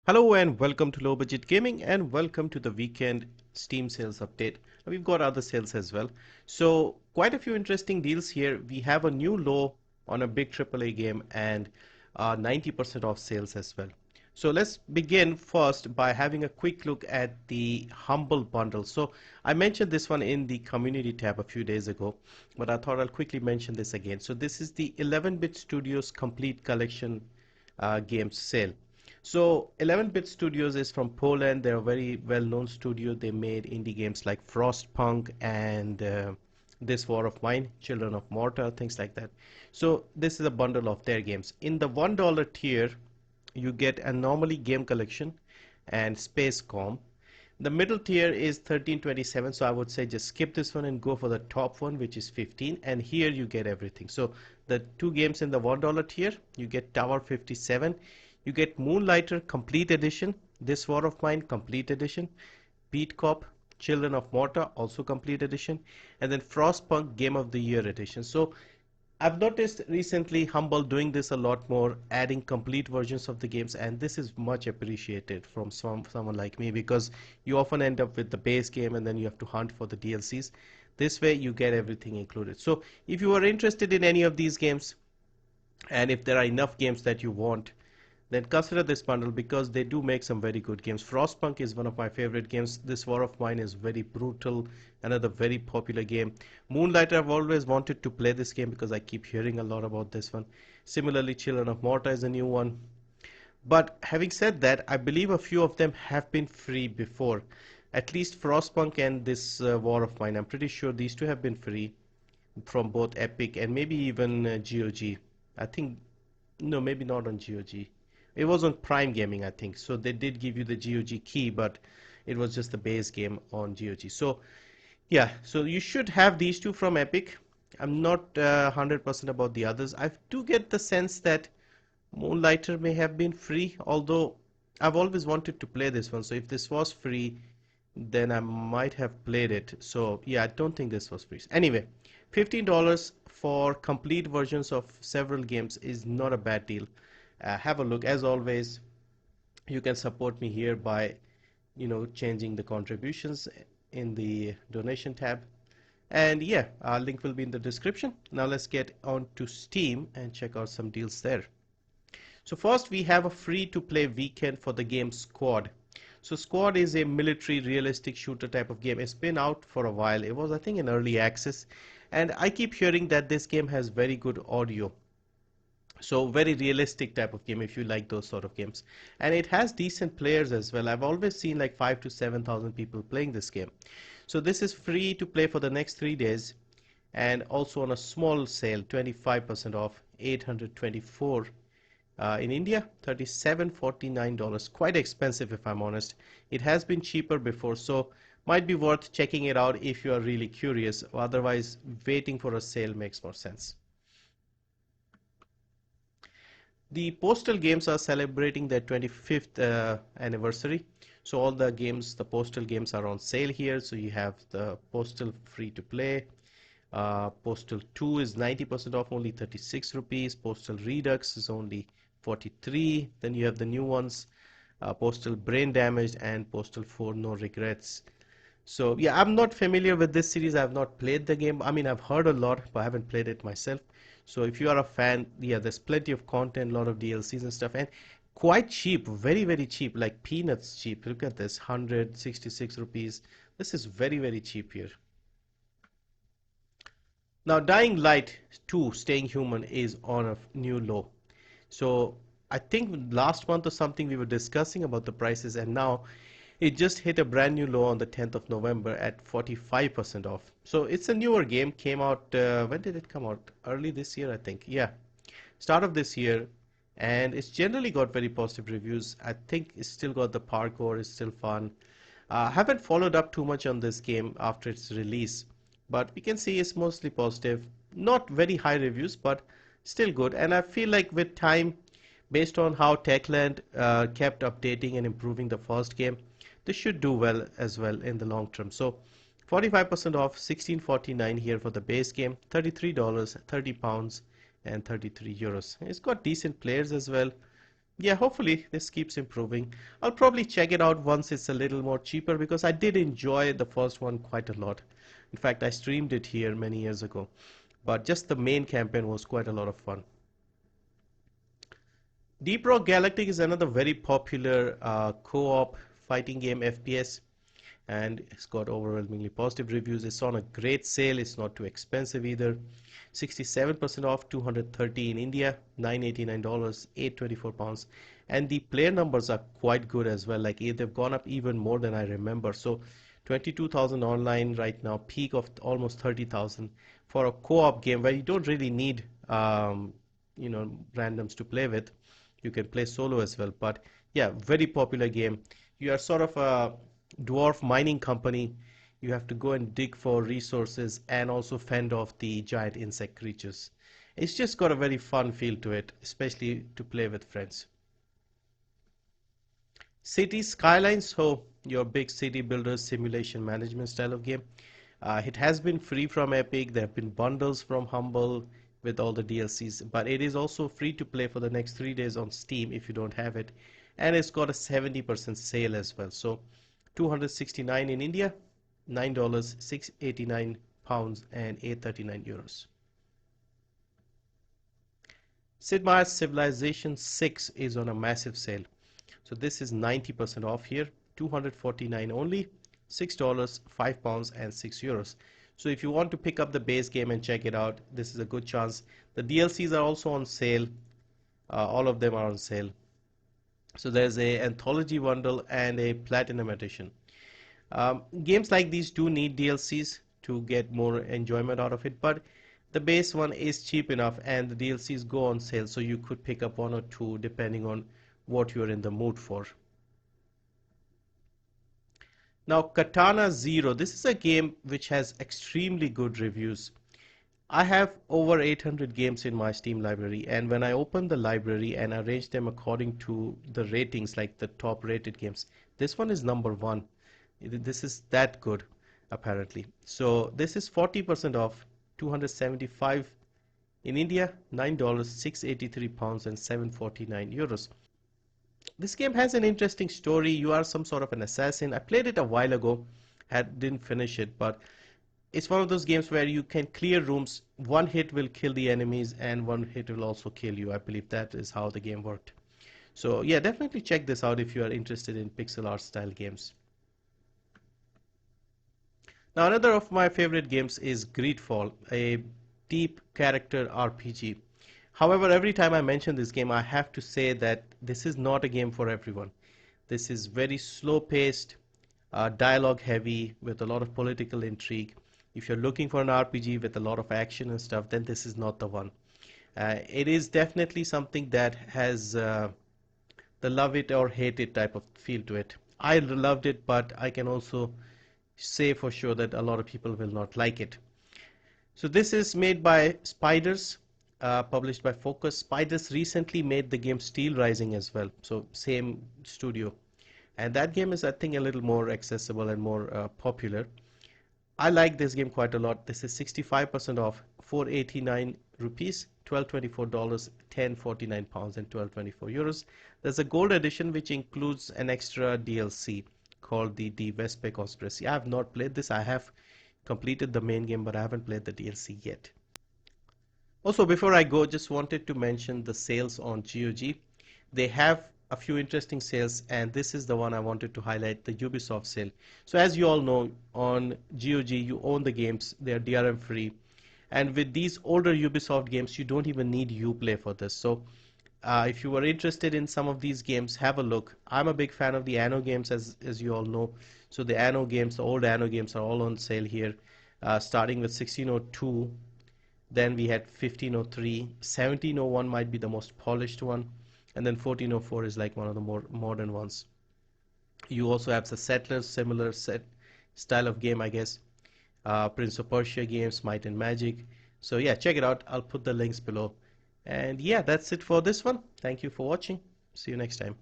Hello and welcome to Low Budget Gaming and welcome to the weekend Steam sales update. We've got other sales as well. So quite a few interesting deals here. We have a new low on a big AAA game and 90% off sales as well. So let's begin first by having a quick look at the Humble Bundle. So I mentioned this one in the community tab a few days ago, but I thought I'll quickly mention this again. So this is the 11-bit Studios Complete Collection games sale. So 11-bit Studios is from Poland. They're a very well-known studio. They made indie games like Frostpunk and This War of Mine, Children of Morta, things like that. So this is a bundle of their games. In the $1 tier, you get a normally game collection and Spacecom. The middle tier is 1327, so I would say just skip this one and go for the top one, which is 15, and here you get everything. So the two games in the $1 tier, you get Tower 57, you get Moonlighter Complete Edition, This War of Mine Complete Edition, Beat Cop, Children of Morta also Complete Edition, and then Frostpunk Game of the Year Edition. So I've noticed recently Humble doing this a lot more, adding complete versions of the games, and this is much appreciated from someone like me because you often end up with the base game and then you have to hunt for the DLCs. This way you get everything included. So if you are interested in any of these games, and if there are enough games that you want, then consider this bundle because they do make some very good games. Frostpunk is one of my favorite games. This War of Mine is very brutal, another very popular game. Moonlighter, I've always wanted to play this game because I keep hearing a lot about this one. Similarly, Children of Morta is a new one. But having said that, I believe a few of them have been free before. At least Frostpunk and this War of Mine. I'm pretty sure these two have been free from both Epic and maybe even GOG. I think, no, maybe not on GOG. It was on Prime Gaming, I think. So they did give you the GOG key, but it was just the base game on GOG. So yeah, so you should have these two from Epic. I'm not 100% about the others. I do get the sense that Moonlighter may have been free, although I've always wanted to play this one. So if this was free, then I might have played it. So yeah, I don't think this was free. Anyway, $15 for complete versions of several games is not a bad deal. Have a look. As always, you can support me here by changing the contributions in the donation tab, and yeah, our link will be in the description. Now let's get on to Steam and check out some deals there. So first we have a free to play weekend for the game Squad. So Squad is a military realistic shooter type of game. It's been out for a while. It was, I think, in early access, and I keep hearing that this game has very good audio. So very realistic type of game if you like those sort of games, and it has decent players as well. I've always seen like 5 to 7,000 people playing this game. So this is free to play for the next 3 days, and also on a small sale, 25% off, 824 in India, $37.49. Quite expensive if I'm honest. It has been cheaper before, so might be worth checking it out if you are really curious. Otherwise, waiting for a sale makes more sense. The Postal games are celebrating their 25th anniversary. So all the games, the Postal games are on sale here. So you have the Postal free to play. Postal 2 is 90% off, only 36 rupees. Postal Redux is only 43. Then you have the new ones, Postal Brain Damaged and Postal 4 No Regrets. So yeah, I'm not familiar with this series. I have not played the game. I mean, I've heard a lot, but I haven't played it myself. So if you are a fan, yeah, there's plenty of content, a lot of DLCs and stuff, and quite cheap, very, very cheap, like peanuts cheap. Look at this, 166 rupees. This is very, very cheap here. Now, Dying Light 2, Staying Human is on a new low. So I think last month or something we were discussing about the prices, and now it just hit a brand new low on the 10th of November at 45% off. So it's a newer game, came out, when did it come out? Early this year, I think. Yeah, start of this year. And it's generally got very positive reviews. I think it's still got the parkour, it's still fun. Haven't followed up too much on this game after its release, but we can see it's mostly positive. Not very high reviews, but still good. And I feel like with time, based on how Techland kept updating and improving the first game, this should do well as well in the long term. So 45% off, 16.49 here for the base game, $33, £30 and 33 euros. It's got decent players as well. Yeah, hopefully this keeps improving. I'll probably check it out once it's a little more cheaper because I did enjoy the first one quite a lot. In fact, I streamed it here many years ago, but just the main campaign was quite a lot of fun. Deep Rock Galactic is another very popular co-op fighting game FPS, and it's got overwhelmingly positive reviews. It's on a great sale. It's not too expensive either. 67% off, 230 in India, $989, 824 pounds. And the player numbers are quite good as well. Like they've gone up even more than I remember. So 22,000 online right now, peak of almost 30,000 for a co-op game where you don't really need randoms to play with. You can play solo as well. But yeah, very popular game. You are sort of a dwarf mining company. You have to go and dig for resources and also fend off the giant insect creatures. It's just got a very fun feel to it, especially to play with friends. City Skylines, so your big city builder simulation management style of game. It has been free from Epic. There have been bundles from Humble with all the DLCs, but it is also free to play for the next 3 days on Steam if you don't have it. And it's got a 70% sale as well. So 269 in India, $9, 689 pounds, and 839 euros. Sid Meier's Civilization 6 is on a massive sale. So this is 90% off here, 249 only, $6, 5 pounds, and 6 euros. So if you want to pick up the base game and check it out, this is a good chance. The DLCs are also on sale. All of them are on sale. So there's a anthology bundle and a platinum edition. Games like these do need DLCs to get more enjoyment out of it, but the base one is cheap enough and the DLCs go on sale, so you could pick up one or two depending on what you're in the mood for. Now, Katana Zero, this is a game which has extremely good reviews. I have over 800 games in my Steam library, and when I open the library and arrange them according to the ratings, like the top rated games, this one is number one. This is that good, apparently. So this is 40% off, 275 in India, $9, 683 pounds, and 749 euros. This game has an interesting story. You are some sort of an assassin. I played it a while ago, didn't finish it, but it's one of those games where you can clear rooms. One hit will kill the enemies, and one hit will also kill you. I believe that is how the game worked. So yeah, definitely check this out if you are interested in pixel art style games. Now, another of my favorite games is Greedfall, a deep character RPG. However, every time I mention this game, I have to say that this is not a game for everyone. This is very slow paced, dialogue heavy, with a lot of political intrigue. If you're looking for an RPG with a lot of action and stuff, then this is not the one. It is definitely something that has the love it or hate it type of feel to it. I loved it, but I can also say for sure that a lot of people will not like it. So this is made by Spiders, published by Focus. Spiders recently made the game Steel Rising as well, so same studio. And that game is, I think, a little more accessible and more popular. I like this game quite a lot. This is 65% off, 489 rupees, $1224, 1049 pounds, and 1224 euros. There's a gold edition which includes an extra DLC called the Vespe Conspiracy. I have not played this. I have completed the main game, but I haven't played the DLC yet. Also, before I go, just wanted to mention the sales on GOG. They have a few interesting sales, and this is the one I wanted to highlight, the Ubisoft sale. So as you all know, on GOG you own the games, they are DRM free. And with these older Ubisoft games, you don't even need Uplay for this. So if you were interested in some of these games, have a look. I'm a big fan of the Anno games, as you all know. So the Anno games, the old Anno games are all on sale here, starting with 1602. Then we had 1503. 1701 might be the most polished one. And then 1404 is like one of the more modern ones. You also have the Settlers, similar set style of game, I guess. Prince of Persia games, Might and Magic. So yeah, check it out. I'll put the links below. And yeah, that's it for this one. Thank you for watching. See you next time.